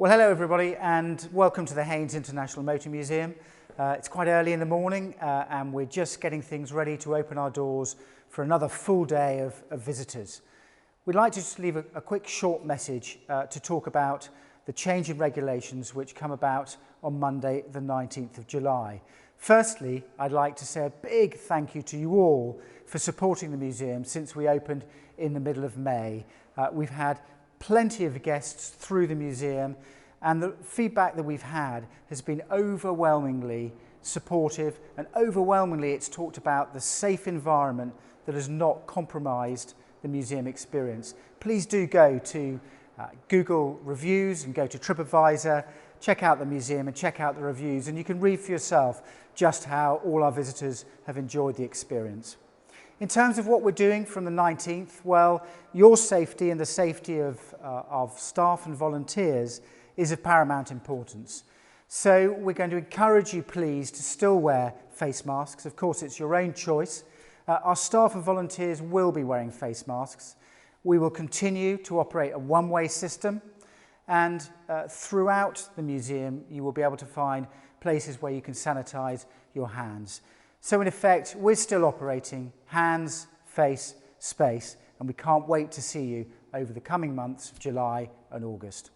Well, hello everybody and welcome to the Haynes International Motor Museum. It's quite early in the morning and we're just getting things ready to open our doors for another full day of visitors. We'd like to just leave a quick short message to talk about the change in regulations which come about on Monday the 19th of July. Firstly, I'd like to say a big thank you to you all for supporting the museum since we opened in the middle of May. We've had plenty of guests through the museum and the feedback that we've had has been overwhelmingly supportive and overwhelmingly it's talked about the safe environment that has not compromised the museum experience. Please do go to Google reviews and go to TripAdvisor, check out the museum and check out the reviews and you can read for yourself just how all our visitors have enjoyed the experience. In terms of what we're doing from the 19th, well, your safety and the safety of staff and volunteers is of paramount importance. So we're going to encourage you, please, to still wear face masks. Of course, it's your own choice. Our staff and volunteers will be wearing face masks. We will continue to operate a one-way system, and throughout the museum, you will be able to find places where you can sanitize your hands. So in effect, we're still operating hands, face, space, and we can't wait to see you over the coming months of July and August.